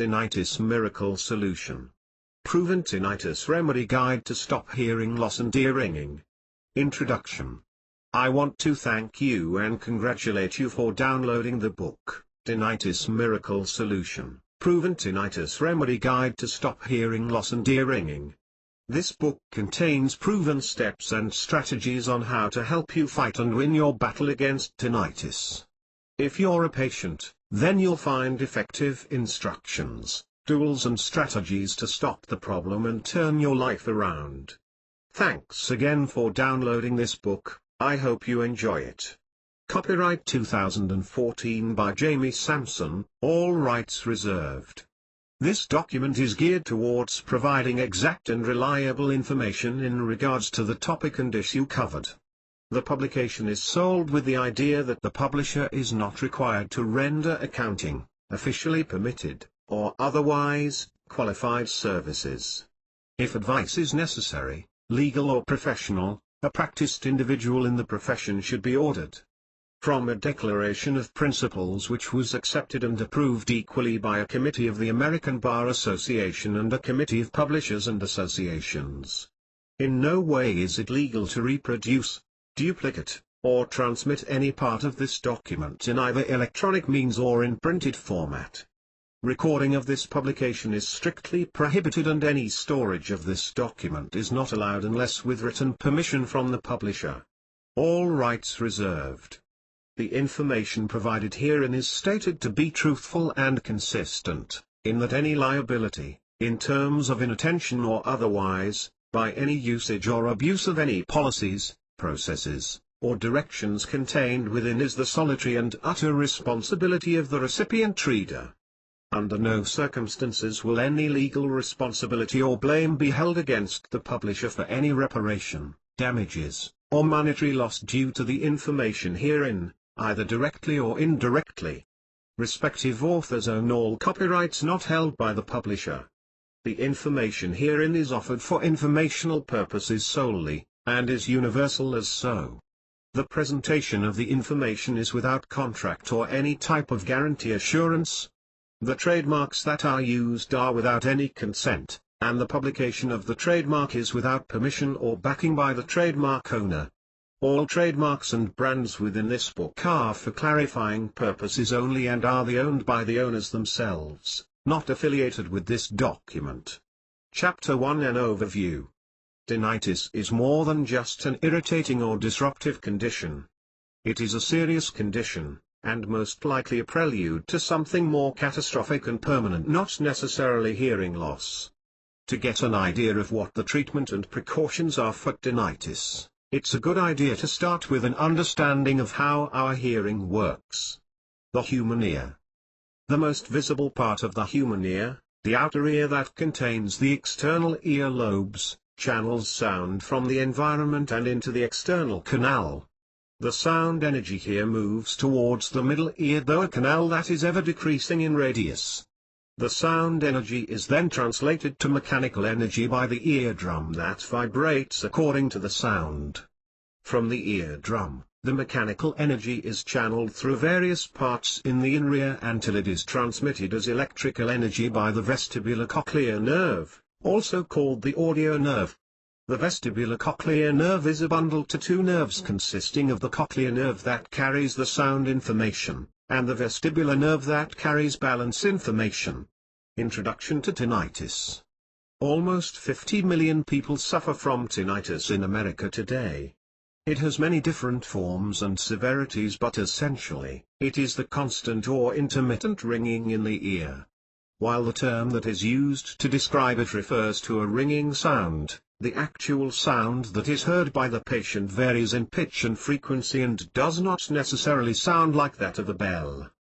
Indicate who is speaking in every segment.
Speaker 1: Tinnitus Miracle Solution. Proven Tinnitus Remedy Guide to Stop Hearing Loss and Ear Ringing. Introduction. I want to thank you and congratulate you for downloading the book, Tinnitus Miracle Solution, Proven Tinnitus Remedy Guide to Stop Hearing Loss and Ear Ringing. This book contains proven steps and strategies on how to help you fight and win your battle against tinnitus. If you're a patient, then you'll find effective instructions, tools and strategies to stop the problem and turn your life around. Thanks again for downloading this book. I hope you enjoy it. Copyright 2014 by Jamie Sampson, all rights reserved. This document is geared towards providing exact and reliable information in regards to the topic and issue covered. The publication is sold with the idea that the publisher is not required to render accounting, officially permitted, or otherwise qualified services. If advice is necessary, legal or professional, a practiced individual in the profession should be ordered. From a declaration of principles which was accepted and approved equally by a committee of the American Bar Association and a committee of publishers and associations. In no way is it legal to reproduce, duplicate, or transmit any part of this document in either electronic means or in printed format. Recording of this publication is strictly prohibited and any storage of this document is not allowed unless with written permission from the publisher. All rights reserved. The information provided herein is stated to be truthful and consistent, in that any liability, in terms of inattention or otherwise, by any usage or abuse of any policies, processes, or directions contained within is the solitary and utter responsibility of the recipient reader. Under no circumstances will any legal responsibility or blame be held against the publisher for any reparation, damages, or monetary loss due to the information herein, either directly or indirectly. Respective authors own all copyrights not held by the publisher. The information herein is offered for informational purposes solely, and is universal as so. The presentation of the information is without contract or any type of guarantee assurance. The trademarks that are used are without any consent, and the publication of the trademark is without permission or backing by the trademark owner. All trademarks and brands within this book are for clarifying purposes only and are owned by the owners themselves, not affiliated with this document. Chapter 1 An Overview. Tinnitus is more than just an irritating or disruptive condition. It is a serious condition, and most likely a prelude to something more catastrophic and permanent, not necessarily hearing loss. To get an idea of what the treatment and precautions are for tinnitus, it's a good idea to start with an understanding of how our hearing works. The human ear. The most visible part of the human ear, the outer ear that contains the external ear lobes, channels sound from the environment and into the external canal. The sound energy here moves towards the middle ear, though a canal that is ever decreasing in radius. The sound energy is then translated to mechanical energy by the eardrum that vibrates according to the sound. From the eardrum, the mechanical energy is channeled through various parts in the inner ear until it is transmitted as electrical energy by the vestibulocochlear nerve, also called the audio nerve. The vestibulocochlear nerve is a bundle to two nerves consisting of the cochlear nerve that carries the sound information, and the vestibular nerve that carries balance information. Introduction to tinnitus. Almost 50 million people suffer from tinnitus in America today. It has many different forms and severities, but essentially, it is the constant or intermittent ringing in the ear. While the term that is used to describe it refers to a ringing sound, the actual sound that is heard by the patient varies in pitch and frequency and does not necessarily sound like that of a bell.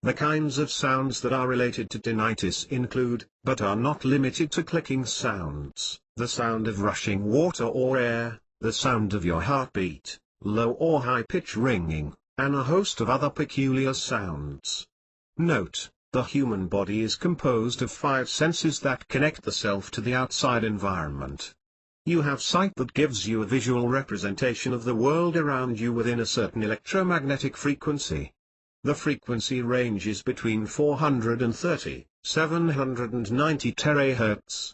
Speaker 1: The kinds of sounds that are related to tinnitus include, but are not limited to, clicking sounds, the sound of rushing water or air, the sound of your heartbeat, low or high-pitch ringing, and a host of other peculiar sounds. Note: the human body is composed of 5 senses that connect the self to the outside environment. You have sight that gives you a visual representation of the world around you within a certain electromagnetic frequency. The frequency range is between 430, 790 terahertz.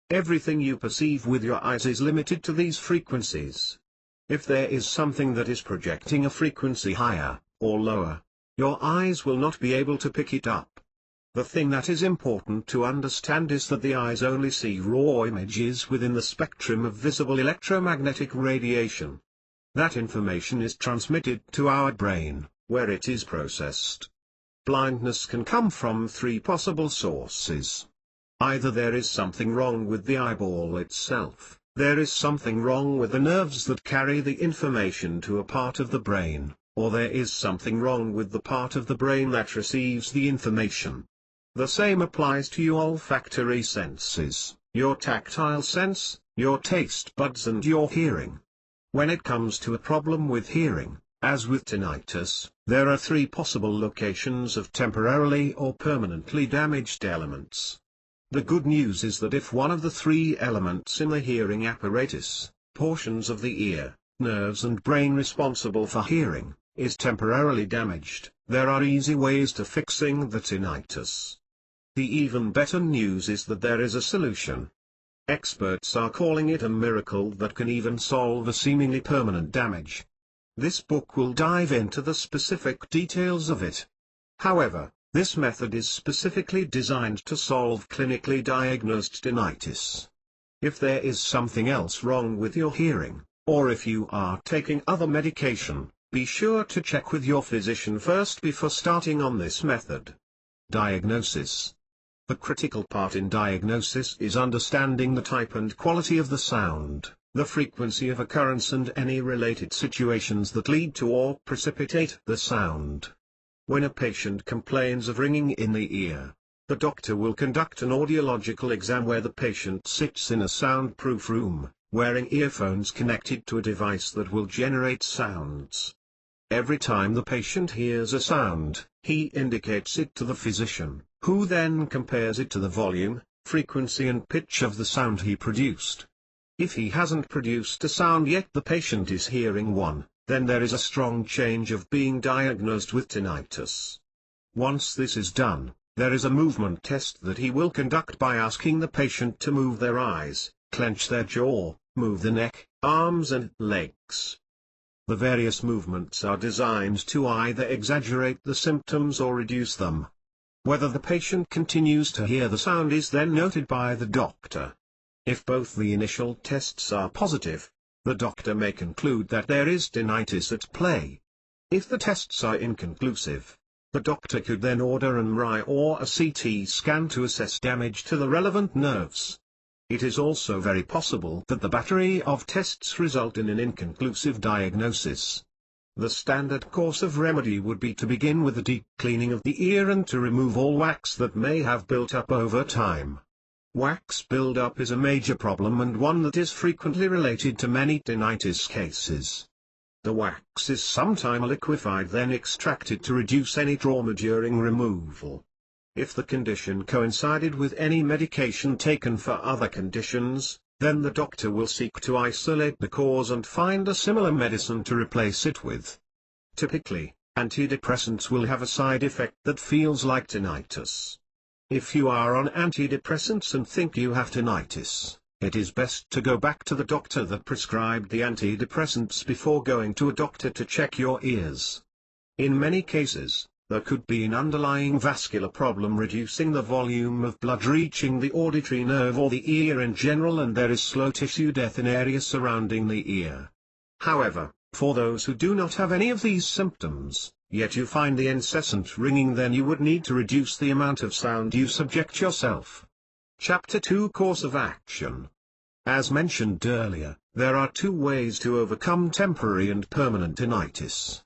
Speaker 1: Everything you perceive with your eyes is limited to these frequencies. If there is something that is projecting a frequency higher, or lower, your eyes will not be able to pick it up. The thing that is important to understand is that the eyes only see raw images within the spectrum of visible electromagnetic radiation. That information is transmitted to our brain, where it is processed. Blindness can come from three possible sources. Either there is something wrong with the eyeball itself, there is something wrong with the nerves that carry the information to a part of the brain, or there is something wrong with the part of the brain that receives the information. The same applies to your olfactory senses, your tactile sense, your taste buds and your hearing. When it comes to a problem with hearing, as with tinnitus, there are three possible locations of temporarily or permanently damaged elements. The good news is that if one of the three elements in the hearing apparatus, portions of the ear, nerves and brain responsible for hearing, is temporarily damaged, there are easy ways to fixing the tinnitus. The even better news is that there is a solution. Experts are calling it a miracle that can even solve a seemingly permanent damage. This book will dive into the specific details of it. However, this method is specifically designed to solve clinically diagnosed tinnitus. If there is something else wrong with your hearing, or if you are taking other medication, be sure to check with your physician first before starting on this method. Diagnosis. The critical part in diagnosis is understanding the type and quality of the sound, the frequency of occurrence and any related situations that lead to or precipitate the sound. When a patient complains of ringing in the ear, the doctor will conduct an audiological exam where the patient sits in a soundproof room, wearing earphones connected to a device that will generate sounds. Every time the patient hears a sound, he indicates it to the physician, who then compares it to the volume, frequency and pitch of the sound he produced. If he hasn't produced a sound yet the patient is hearing one, then there is a strong chance of being diagnosed with tinnitus. Once this is done, there is a movement test that he will conduct by asking the patient to move their eyes, clench their jaw, move the neck, arms and legs. The various movements are designed to either exaggerate the symptoms or reduce them. Whether the patient continues to hear the sound is then noted by the doctor. If both the initial tests are positive, the doctor may conclude that there is tinnitus at play. If the tests are inconclusive, the doctor could then order an MRI or a CT scan to assess damage to the relevant nerves. It is also very possible that the battery of tests result in an inconclusive diagnosis. The standard course of remedy would be to begin with a deep cleaning of the ear and to remove all wax that may have built up over time. Wax buildup is a major problem and one that is frequently related to many tinnitus cases. The wax is sometimes liquefied then extracted to reduce any trauma during removal. If the condition coincided with any medication taken for other conditions, then the doctor will seek to isolate the cause and find a similar medicine to replace it with. Typically, antidepressants will have a side effect that feels like tinnitus. If you are on antidepressants and think you have tinnitus, it is best to go back to the doctor that prescribed the antidepressants before going to a doctor to check your ears. In many cases, there could be an underlying vascular problem reducing the volume of blood reaching the auditory nerve or the ear in general, and there is slow tissue death in areas surrounding the ear. However, for those who do not have any of these symptoms, yet you find the incessant ringing, then you would need to reduce the amount of sound you subject yourself. Chapter 2 Course of Action. As mentioned earlier, there are two ways to overcome temporary and permanent tinnitus.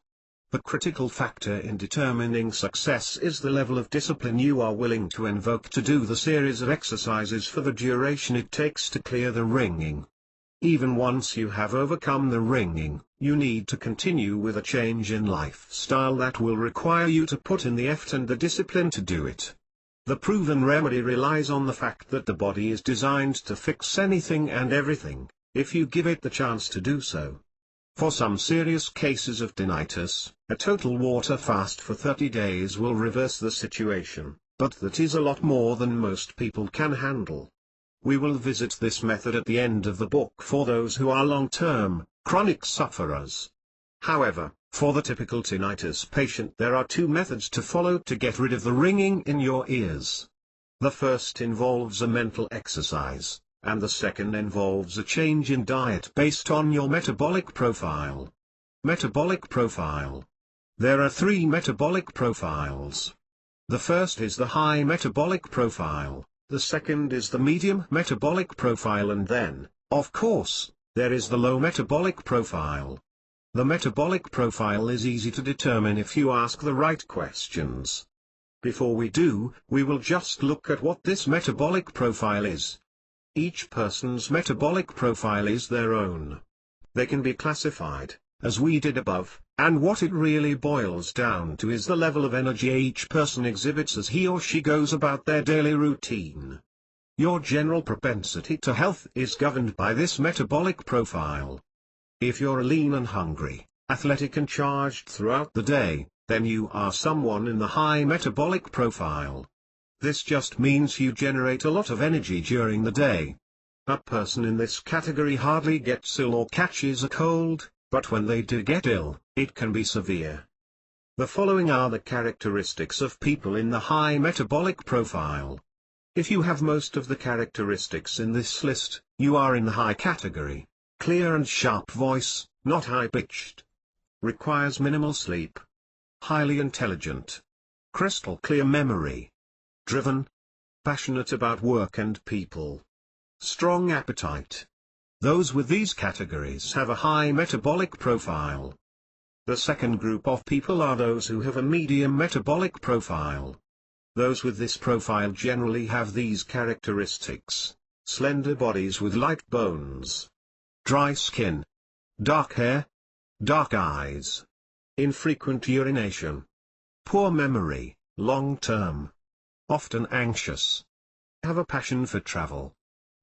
Speaker 1: The critical factor in determining success is the level of discipline you are willing to invoke to do the series of exercises for the duration it takes to clear the ringing. Even once you have overcome the ringing, you need to continue with a change in lifestyle that will require you to put in the effort and the discipline to do it. The proven remedy relies on the fact that the body is designed to fix anything and everything, if you give it the chance to do so. For some serious cases of tinnitus, a total water fast for 30 days will reverse the situation, but that is a lot more than most people can handle. We will visit this method at the end of the book for those who are long-term, chronic sufferers. However, for the typical tinnitus patient there are two methods to follow to get rid of the ringing in your ears. The first involves a mental exercise, and the second involves a change in diet based on your metabolic profile. Metabolic profile. There are three metabolic profiles. The first is the high metabolic profile, the second is the medium metabolic profile, and then, of course, there is the low metabolic profile. The metabolic profile is easy to determine if you ask the right questions. Before we do, we will just look at what this metabolic profile is. Each person's metabolic profile is their own. They can be classified, as we did above, and what it really boils down to is the level of energy each person exhibits as he or she goes about their daily routine. Your general propensity to health is governed by this metabolic profile. If you're lean and hungry, athletic and charged throughout the day, then you are someone in the high metabolic profile. This just means you generate a lot of energy during the day. A person in this category hardly gets ill or catches a cold, but when they do get ill, it can be severe. The following are the characteristics of people in the high metabolic profile. If you have most of the characteristics in this list, you are in the high category. Clear and sharp voice, not high-pitched. Requires minimal sleep. Highly intelligent. Crystal clear memory. Driven. Passionate about work and people. Strong appetite. Those with these categories have a high metabolic profile. The second group of people are those who have a medium metabolic profile. Those with this profile generally have these characteristics: slender bodies with light bones. Dry skin. Dark hair. Dark eyes. Infrequent urination. Poor memory, long-term. Often anxious. Have a passion for travel.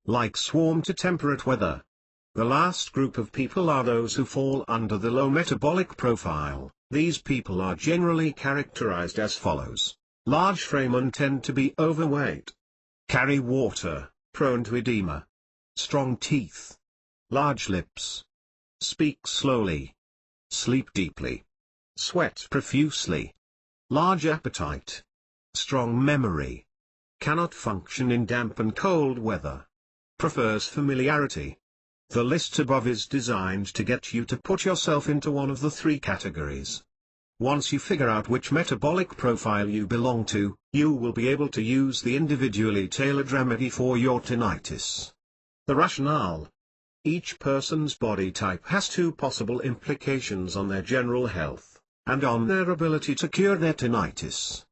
Speaker 1: Likes warm to temperate weather. The last group of people are those who fall under the low metabolic profile. These people are generally characterized as follows: large frame and tend to be overweight. Carry water, prone to edema. Strong teeth. Large lips. Speak slowly. Sleep deeply. Sweat profusely. Large appetite. Strong memory. Cannot function in damp and cold weather. Prefers familiarity. The list above is designed to get you to put yourself into one of the three categories. Once you figure out which metabolic profile you belong to, you will be able to use the individually tailored remedy for your tinnitus. The rationale. Each person's body type has two possible implications on their general health, and on their ability to cure their tinnitus.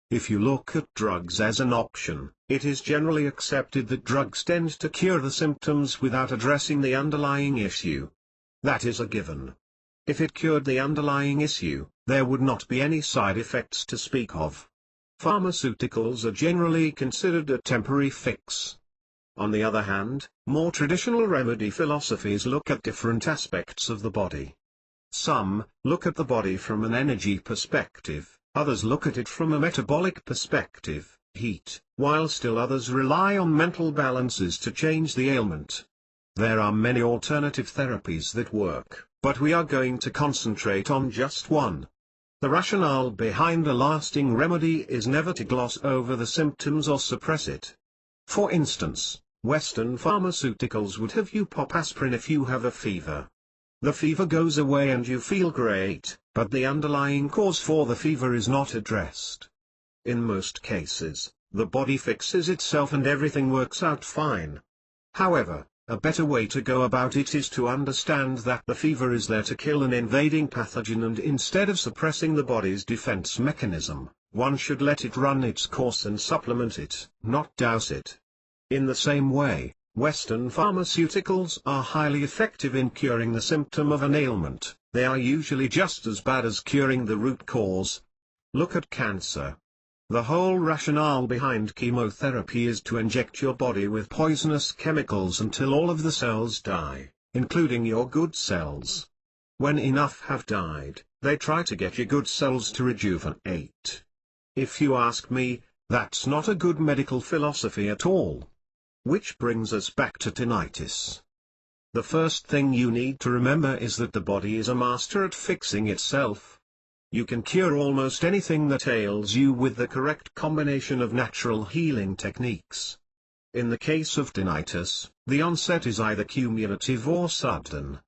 Speaker 1: If you look at drugs as an option, it is generally accepted that drugs tend to cure the symptoms without addressing the underlying issue. That is a given. If it cured the underlying issue, there would not be any side effects to speak of. Pharmaceuticals are generally considered a temporary fix. On the other hand, more traditional remedy philosophies look at different aspects of the body. Some look at the body from an energy perspective. Others look at it from a metabolic perspective, heat, while still others rely on mental balances to change the ailment. There are many alternative therapies that work, but we are going to concentrate on just one. The rationale behind a lasting remedy is never to gloss over the symptoms or suppress it. For instance, Western pharmaceuticals would have you pop aspirin if you have a fever. The fever goes away and you feel great, but the underlying cause for the fever is not addressed. In most cases, the body fixes itself and everything works out fine. However, a better way to go about it is to understand that the fever is there to kill an invading pathogen, and instead of suppressing the body's defense mechanism, one should let it run its course and supplement it, not douse it. In the same way, Western pharmaceuticals are highly effective in curing the symptom of an ailment. They are usually just as bad as curing the root cause. Look at cancer. The whole rationale behind chemotherapy is to inject your body with poisonous chemicals until all of the cells die, including your good cells. When enough have died, they try to get your good cells to rejuvenate. If you ask me, That's not a good medical philosophy at all. Which brings us back to tinnitus. The first thing you need to remember is that the body is a master at fixing itself. You can cure almost anything that ails you with the correct combination of natural healing techniques. In the case of tinnitus, the onset is either cumulative or sudden.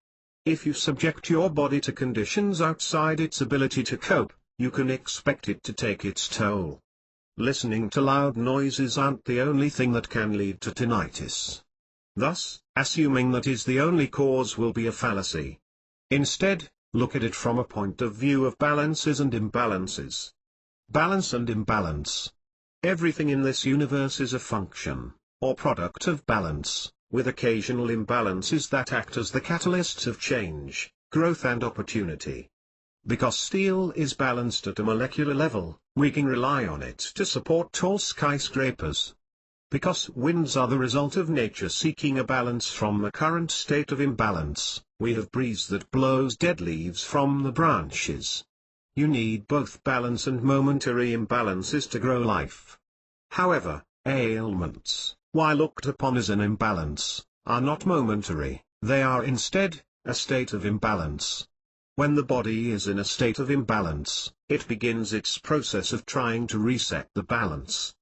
Speaker 1: If you subject your body to conditions outside its ability to cope, you can expect it to take its toll. Listening to loud noises aren't the only thing that can lead to tinnitus. Thus, assuming that is the only cause will be a fallacy. Instead, look at it from a point of view of balances and imbalances. Balance and imbalance. Everything in this universe is a function, or product of balance, with occasional imbalances that act as the catalysts of change, growth and opportunity. Because steel is balanced at a molecular level, we can rely on it to support tall skyscrapers. Because winds are the result of nature seeking a balance from the current state of imbalance, we have breeze that blows dead leaves from the branches. You need both balance and momentary imbalances to grow life. However, ailments, while looked upon as an imbalance, are not momentary, they are instead a state of imbalance. When the body is in a state of imbalance, it begins its process of trying to reset the balance.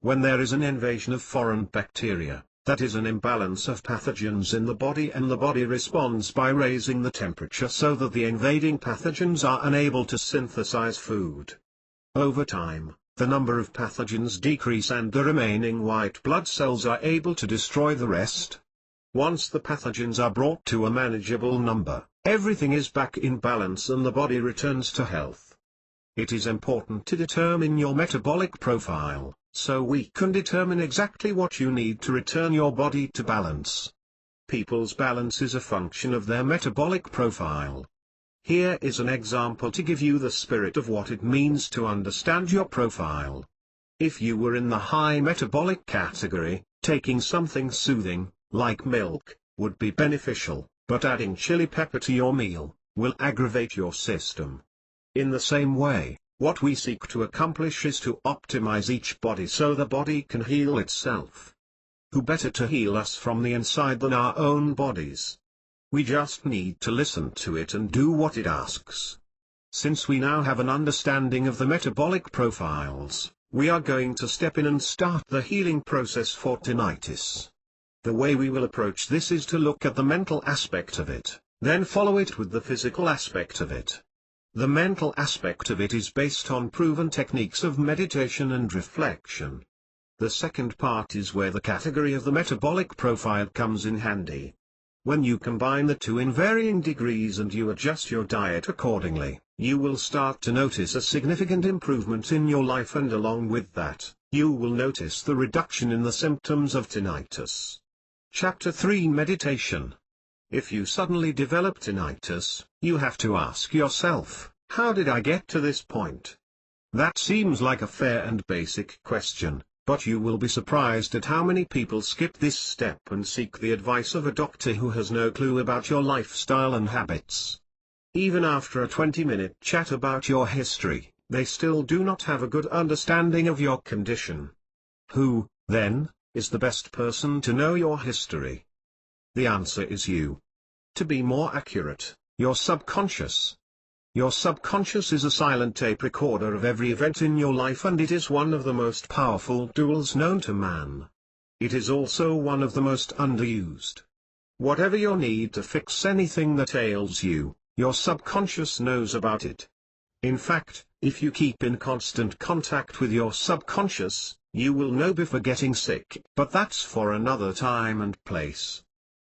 Speaker 1: When there is an invasion of foreign bacteria, that is an imbalance of pathogens in the body, and the body responds by raising the temperature so that the invading pathogens are unable to synthesize food. Over time, the number of pathogens decrease and the remaining white blood cells are able to destroy the rest. Once the pathogens are brought to a manageable number, everything is back in balance and the body returns to health. It is important to determine your metabolic profile, so we can determine exactly what you need to return your body to balance. People's balance is a function of their metabolic profile. Here is an example to give you the spirit of what it means to understand your profile. If you were in the high metabolic category, taking something soothing, like milk, would be beneficial, but adding chili pepper to your meal will aggravate your system. In the same way, what we seek to accomplish is to optimize each body so the body can heal itself. Who better to heal us from the inside than our own bodies? We just need to listen to it and do what it asks. Since we now have an understanding of the metabolic profiles, we are going to step in and start the healing process for tinnitus. The way we will approach this is to look at the mental aspect of it, then follow it with the physical aspect of it. The mental aspect of it is based on proven techniques of meditation and reflection. The second part is where the category of the metabolic profile comes in handy. When you combine the two in varying degrees and you adjust your diet accordingly, you will start to notice a significant improvement in your life, and along with that, you will notice the reduction in the symptoms of tinnitus. Chapter 3 Meditation. If you suddenly develop tinnitus, you have to ask yourself, how did I get to this point? That seems like a fair and basic question, but you will be surprised at how many people skip this step and seek the advice of a doctor who has no clue about your lifestyle and habits. Even after a 20-minute chat about your history, they still do not have a good understanding of your condition. Who, then, is the best person to know your history? The answer is you. To be more accurate, your subconscious. Your subconscious is a silent tape recorder of every event in your life, and it is one of the most powerful tools known to man. It is also one of the most underused. Whatever your need to fix anything that ails you, your subconscious knows about it. In fact, if you keep in constant contact with your subconscious, you will know before getting sick, but that's for another time and place.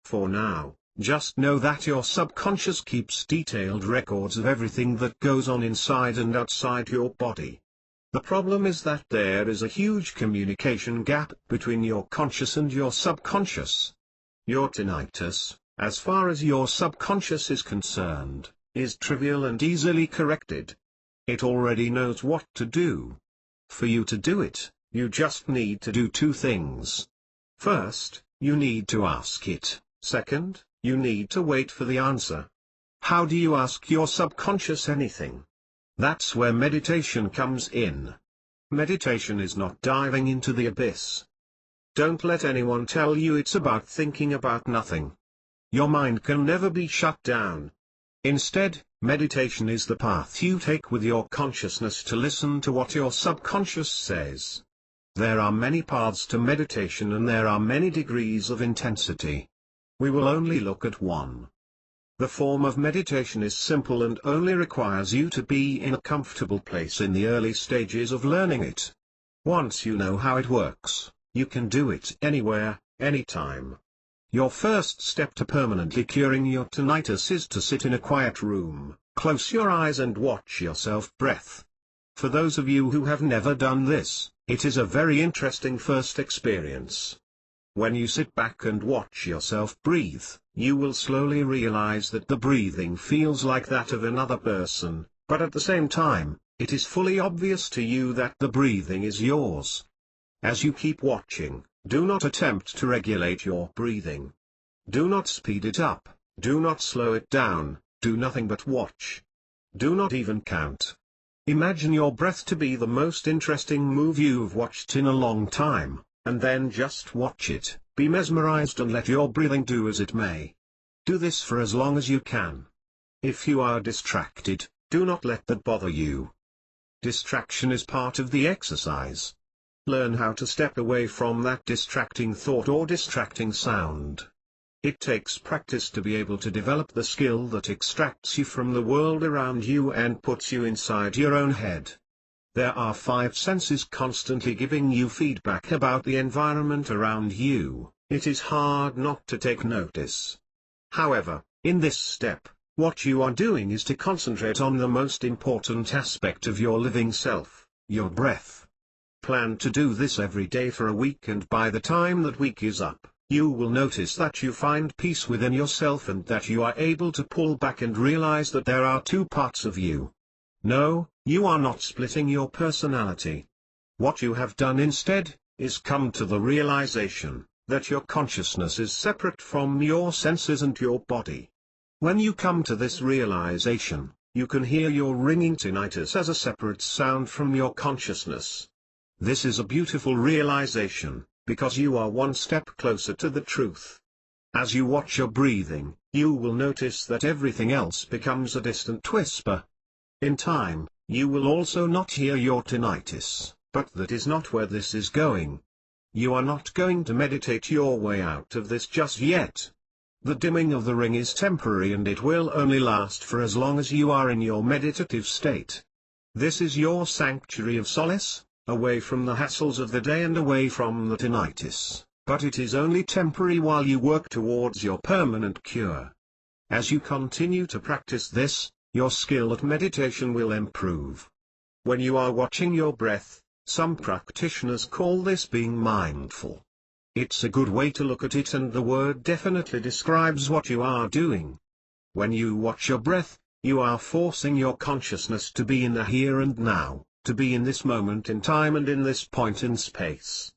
Speaker 1: For now, just know that your subconscious keeps detailed records of everything that goes on inside and outside your body. The problem is that there is a huge communication gap between your conscious and your subconscious. Your tinnitus, as far as your subconscious is concerned, is trivial and easily corrected. It already knows what to do. For you to do it, you just need to do two things. First, you need to ask it. Second, you need to wait for the answer. How do you ask your subconscious anything? That's where meditation comes in. Meditation is not diving into the abyss. Don't let anyone tell you it's about thinking about nothing. Your mind can never be shut down. Instead, meditation is the path you take with your consciousness to listen to what your subconscious says. There are many paths to meditation and there are many degrees of intensity. We will only look at one. The form of meditation is simple and only requires you to be in a comfortable place in the early stages of learning it. Once you know how it works, you can do it anywhere, anytime. Your first step to permanently curing your tinnitus is to sit in a quiet room, close your eyes and watch yourself breath. For those of you who have never done this, it is a very interesting first experience. When you sit back and watch yourself breathe, you will slowly realize that the breathing feels like that of another person, but at the same time, it is fully obvious to you that the breathing is yours. As you keep watching, do not attempt to regulate your breathing. Do not speed it up, do not slow it down, do nothing but watch. Do not even count. Imagine your breath to be the most interesting move you've watched in a long time, and then just watch it, be mesmerized and let your breathing do as it may. Do this for as long as you can. If you are distracted, do not let that bother you. Distraction is part of the exercise. Learn how to step away from that distracting thought or distracting sound. It takes practice to be able to develop the skill that extracts you from the world around you and puts you inside your own head. There are 5 senses constantly giving you feedback about the environment around you. It is hard not to take notice. However, in this step, what you are doing is to concentrate on the most important aspect of your living self, your breath. Plan to do this every day for a week, and by the time that week is up, you will notice that you find peace within yourself and that you are able to pull back and realize that there are 2 parts of you. No, you are not splitting your personality. What you have done instead, is come to the realization that your consciousness is separate from your senses and your body. When you come to this realization, you can hear your ringing tinnitus as a separate sound from your consciousness. This is a beautiful realization, because you are one step closer to the truth. As you watch your breathing, you will notice that everything else becomes a distant whisper. In time, you will also not hear your tinnitus, but that is not where this is going. You are not going to meditate your way out of this just yet. The dimming of the ring is temporary and it will only last for as long as you are in your meditative state. This is your sanctuary of solace, away from the hassles of the day and away from the tinnitus, but it is only temporary while you work towards your permanent cure. As you continue to practice this, your skill at meditation will improve. When you are watching your breath, some practitioners call this being mindful. It's a good way to look at it, and the word definitely describes what you are doing. When you watch your breath, you are forcing your consciousness to be in the here and now, to be in this moment in time and in this point in space.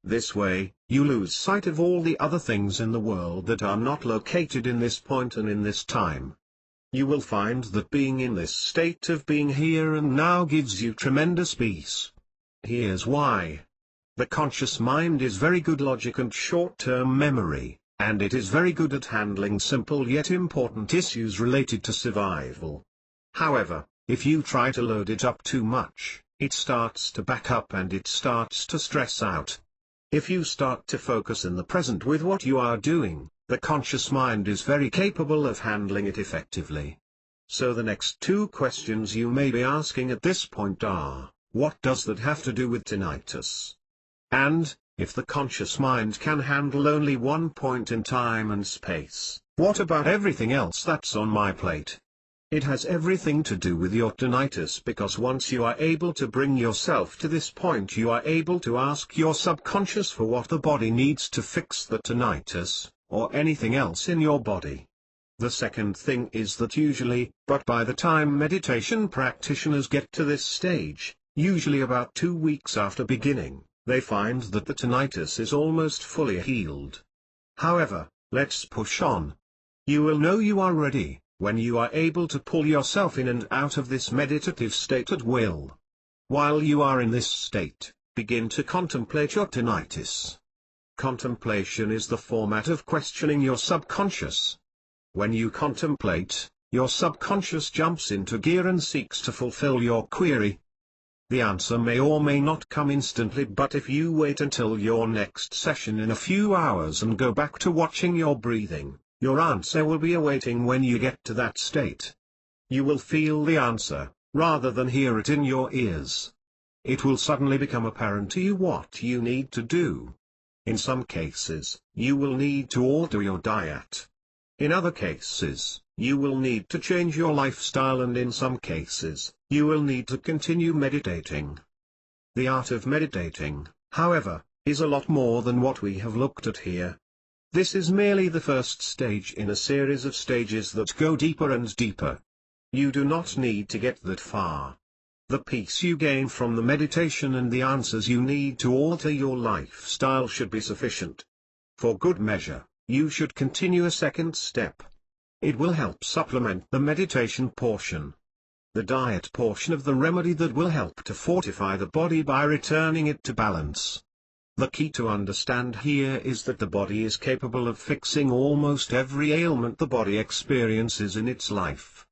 Speaker 1: This way, you lose sight of all the other things in the world that are not located in this point and in this time. You will find that being in this state of being here and now gives you tremendous peace. Here's why. The conscious mind is very good logic and short-term memory, and it is very good at handling simple yet important issues related to survival. However, if you try to load it up too much, it starts to back up and it starts to stress out. If you start to focus in the present with what you are doing, the conscious mind is very capable of handling it effectively. So the next 2 questions you may be asking at this point are, what does that have to do with tinnitus? And, if the conscious mind can handle only one point in time and space, what about everything else that's on my plate? It has everything to do with your tinnitus, because once you are able to bring yourself to this point, you are able to ask your subconscious for what the body needs to fix the tinnitus, or anything else in your body. The second thing is that usually, but by the time meditation practitioners get to this stage, usually about 2 weeks after beginning, they find that the tinnitus is almost fully healed. However, let's push on. You will know you are ready when you are able to pull yourself in and out of this meditative state at will. While you are in this state, begin to contemplate your tinnitus. Contemplation is the format of questioning your subconscious. When you contemplate, your subconscious jumps into gear and seeks to fulfill your query. The answer may or may not come instantly, but if you wait until your next session in a few hours and go back to watching your breathing, your answer will be awaiting when you get to that state. You will feel the answer, rather than hear it in your ears. It will suddenly become apparent to you what you need to do. In some cases, you will need to alter your diet. In other cases, you will need to change your lifestyle, and in some cases, you will need to continue meditating. The art of meditating, however, is a lot more than what we have looked at here. This is merely the first stage in a series of stages that go deeper and deeper. You do not need to get that far. The peace you gain from the meditation and the answers you need to alter your lifestyle should be sufficient. For good measure, you should continue a second step. It will help supplement the meditation portion. The diet portion of the remedy that will help to fortify the body by returning it to balance. The key to understand here is that the body is capable of fixing almost every ailment the body experiences in its life.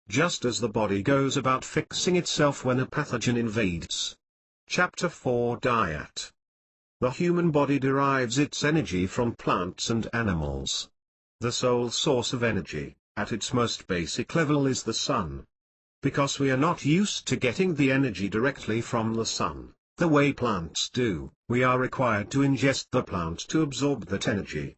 Speaker 1: Just as the body goes about fixing itself when a pathogen invades. Chapter 4 Diet. The human body derives its energy from plants and animals. The sole source of energy, at its most basic level, is the sun. Because we are not used to getting the energy directly from the sun, the way plants do, we are required to ingest the plant to absorb that energy.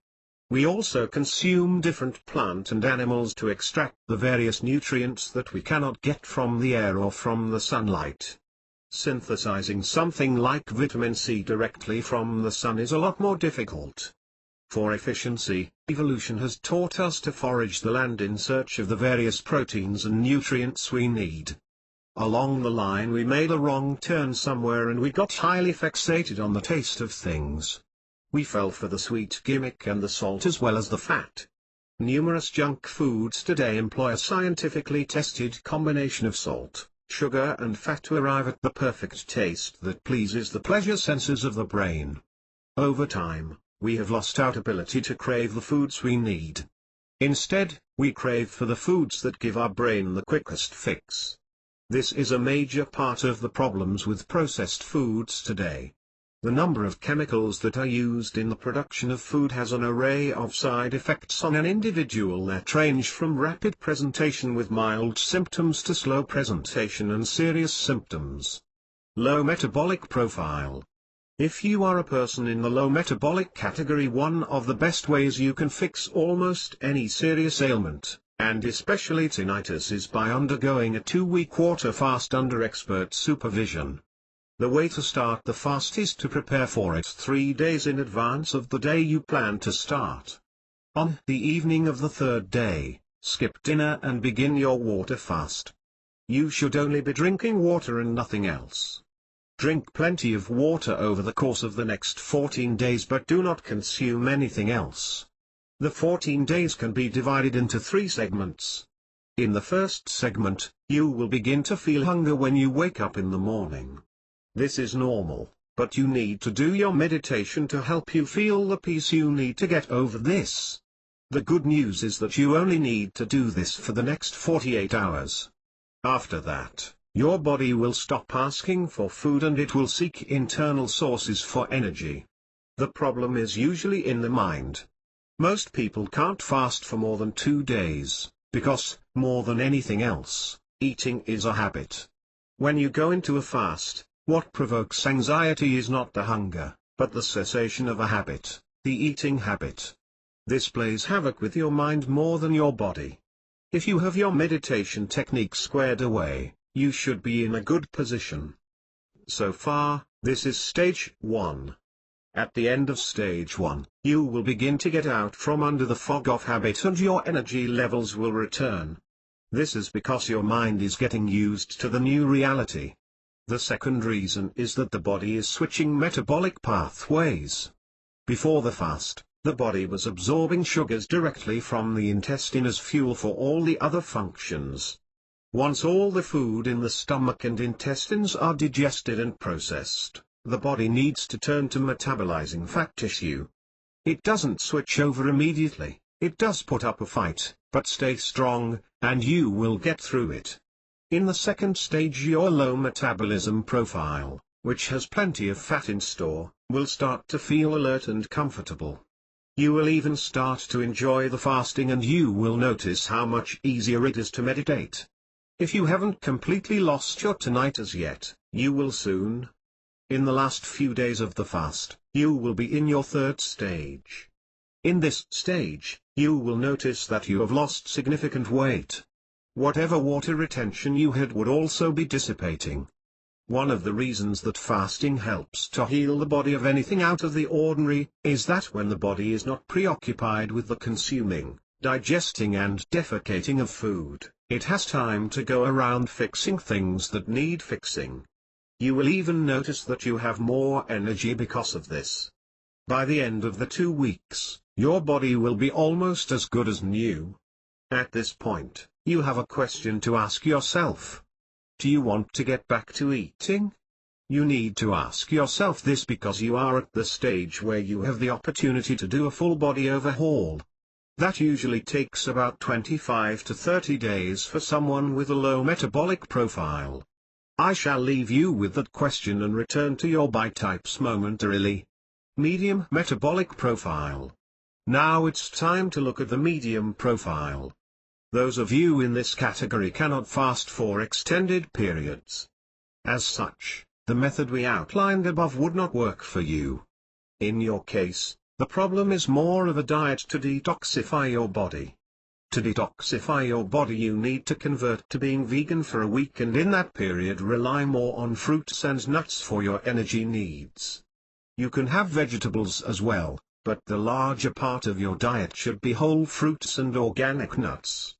Speaker 1: We also consume different plant and animals to extract the various nutrients that we cannot get from the air or from the sunlight. Synthesizing something like vitamin C directly from the sun is a lot more difficult. For efficiency, evolution has taught us to forage the land in search of the various proteins and nutrients we need. Along the line we made a wrong turn somewhere and we got highly fixated on the taste of things. We fell for the sweet gimmick and the salt as well as the fat. Numerous junk foods today employ a scientifically tested combination of salt, sugar and fat to arrive at the perfect taste that pleases the pleasure senses of the brain. Over time, we have lost our ability to crave the foods we need. Instead, we crave for the foods that give our brain the quickest fix. This is a major part of the problems with processed foods today. The number of chemicals that are used in the production of food has an array of side effects on an individual that range from rapid presentation with mild symptoms to slow presentation and serious symptoms. Low metabolic profile. If you are a person in the low metabolic category, one of the best ways you can fix almost any serious ailment, and especially tinnitus, is by undergoing a 2-week water fast under expert supervision. The way to start the fast is to prepare for it 3 days in advance of the day you plan to start. On the evening of the 3rd day, skip dinner and begin your water fast. You should only be drinking water and nothing else. Drink plenty of water over the course of the next 14 days, but do not consume anything else. The 14 days can be divided into 3 segments. In the first segment, you will begin to feel hunger when you wake up in the morning. This is normal, but you need to do your meditation to help you feel the peace you need to get over this. The good news is that you only need to do this for the next 48 hours. After that, your body will stop asking for food and it will seek internal sources for energy. The problem is usually in the mind. Most people can't fast for more than 2 days, because, more than anything else, eating is a habit. When you go into a fast, what provokes anxiety is not the hunger, but the cessation of a habit, the eating habit. This plays havoc with your mind more than your body. If you have your meditation technique squared away, you should be in a good position. So far, this is stage 1. At the end of stage 1, you will begin to get out from under the fog of habit and your energy levels will return. This is because your mind is getting used to the new reality. The second reason is that the body is switching metabolic pathways. Before the fast, the body was absorbing sugars directly from the intestine as fuel for all the other functions. Once all the food in the stomach and intestines are digested and processed, the body needs to turn to metabolizing fat tissue. It doesn't switch over immediately, it does put up a fight, but stay strong, and you will get through it. In the second stage, your low metabolism profile, which has plenty of fat in store, will start to feel alert and comfortable. You will even start to enjoy the fasting, and you will notice how much easier it is to meditate. If you haven't completely lost your tinnitus yet, you will soon. In the last few days of the fast, you will be in your third stage. In this stage, you will notice that you have lost significant weight. Whatever water retention you had would also be dissipating. One of the reasons that fasting helps to heal the body of anything out of the ordinary, is that when the body is not preoccupied with the consuming, digesting and defecating of food, it has time to go around fixing things that need fixing. You will even notice that you have more energy because of this. By the end of the 2 weeks, your body will be almost as good as new. At this point, you have a question to ask yourself. Do you want to get back to eating? You need to ask yourself this because you are at the stage where you have the opportunity to do a full body overhaul. That usually takes about 25 to 30 days for someone with a low metabolic profile. I shall leave you with that question and return to your bite types momentarily. Medium metabolic profile. Now it's time to look at the medium profile. Those of you in this category cannot fast for extended periods. As such, the method we outlined above would not work for you. In your case, the problem is more of a diet to detoxify your body. To detoxify your body, you need to convert to being vegan for a week, and in that period rely more on fruits and nuts for your energy needs. You can have vegetables as well, but the larger part of your diet should be whole fruits and organic nuts.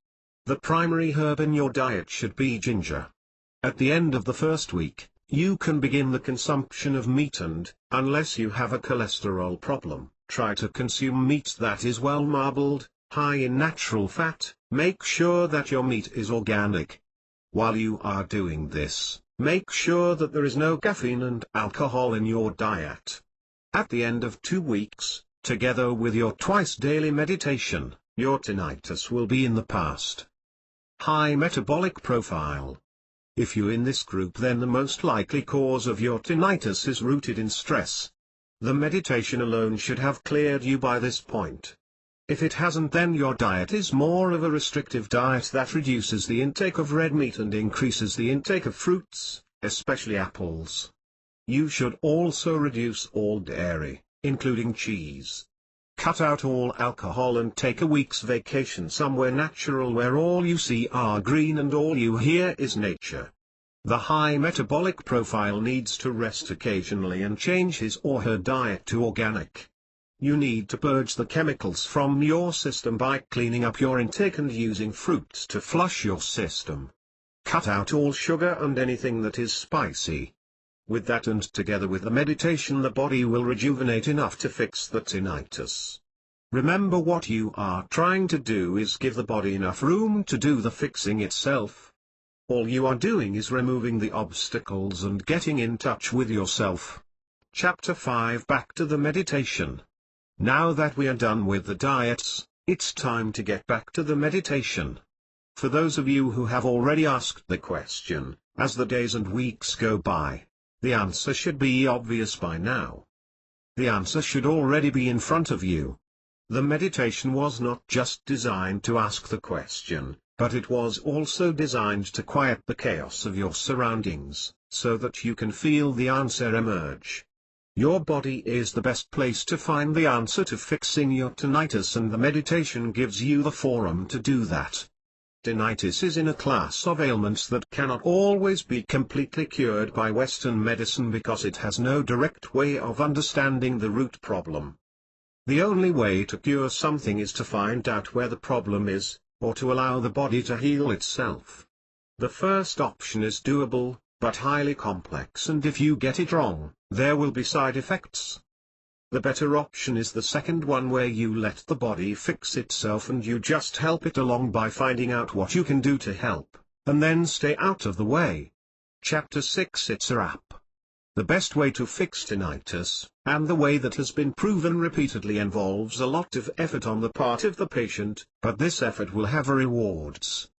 Speaker 1: The primary herb in your diet should be ginger. At the end of the first week, you can begin the consumption of meat, and, unless you have a cholesterol problem, try to consume meat that is well marbled, high in natural fat. Make sure that your meat is organic. While you are doing this, make sure that there is no caffeine and alcohol in your diet. At the end of 2 weeks, together with your twice daily meditation, your tinnitus will be in the past. High metabolic profile. If you're in this group, then the most likely cause of your tinnitus is rooted in stress. The meditation alone should have cleared you by this point. If it hasn't, then your diet is more of a restrictive diet that reduces the intake of red meat and increases the intake of fruits, especially apples. You should also reduce all dairy, including cheese. Cut out all alcohol and take a week's vacation somewhere natural where all you see are green and all you hear is nature. The high metabolic profile needs to rest occasionally and change his or her diet to organic. You need to purge the chemicals from your system by cleaning up your intake and using fruits to flush your system. Cut out all sugar and anything that is spicy. With that and together with the meditation, the body will rejuvenate enough to fix the tinnitus. Remember, what you are trying to do is give the body enough room to do the fixing itself. All you are doing is removing the obstacles and getting in touch with yourself. Chapter 5. Back to the meditation. Now that we are done with the diets, it's time to get back to the meditation. For those of you who have already asked the question, as the days and weeks go by, the answer should be obvious by now. The answer should already be in front of you. The meditation was not just designed to ask the question, but it was also designed to quiet the chaos of your surroundings, so that you can feel the answer emerge. Your body is the best place to find the answer to fixing your tinnitus, and the meditation gives you the forum to do that. Tinnitus is in a class of ailments that cannot always be completely cured by Western medicine because it has no direct way of understanding the root problem. The only way to cure something is to find out where the problem is, or to allow the body to heal itself. The first option is doable, but highly complex, and if you get it wrong, there will be side effects. The better option is the second one, where you let the body fix itself and you just help it along by finding out what you can do to help. and then stay out of the way. Chapter 6. It's a wrap. The best way to fix tinnitus, and the way that has been proven repeatedly, involves a lot of effort on the part of the patient, but this effort will have rewards.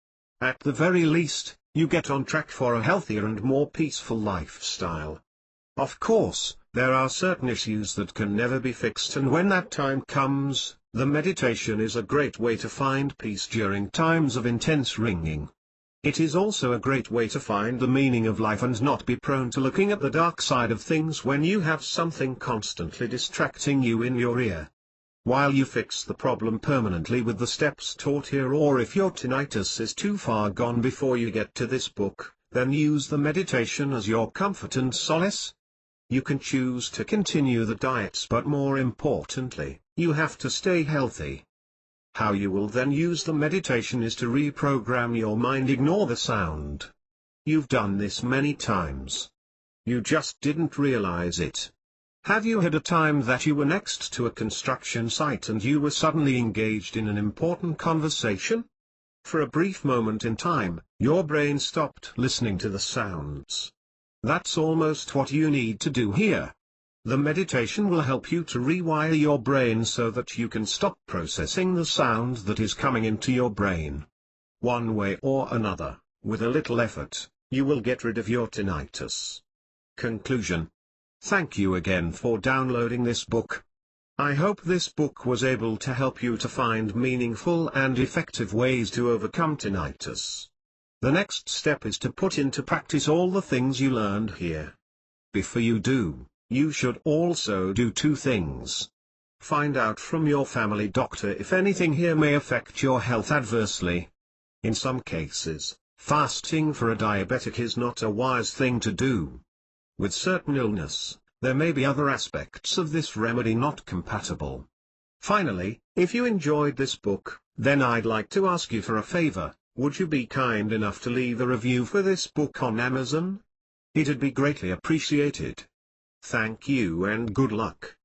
Speaker 1: At the very least, you get on track for a healthier and more peaceful lifestyle. Of course, there are certain issues that can never be fixed, and when that time comes, the meditation is a great way to find peace during times of intense ringing. It is also a great way to find the meaning of life and not be prone to looking at the dark side of things when you have something constantly distracting you in your ear. While you fix the problem permanently with the steps taught here, or if your tinnitus is too far gone before you get to this book, then use the meditation as your comfort and solace. You can choose to continue the diets, but more importantly, you have to stay healthy. How you will then use the meditation is to reprogram your mind. Ignore the sound. You've done this many times. You just didn't realize it. Have you had a time that you were next to a construction site and you were suddenly engaged in an important conversation? For a brief moment in time, your brain stopped listening to the sounds. That's almost what you need to do here. The meditation will help you to rewire your brain so that you can stop processing the sound that is coming into your brain. One way or another, with a little effort, you will get rid of your tinnitus. Conclusion. Thank you again for downloading this book. I hope this book was able to help you to find meaningful and effective ways to overcome tinnitus. The next step is to put into practice all the things you learned here. Before you do, you should also do two things. Find out from your family doctor if anything here may affect your health adversely. In some cases, fasting for a diabetic is not a wise thing to do. With certain illness, there may be other aspects of this remedy not compatible. Finally, if you enjoyed this book, then I'd like to ask you for a favor. Would you be kind enough to leave a review for this book on Amazon? It'd be greatly appreciated. Thank you and good luck.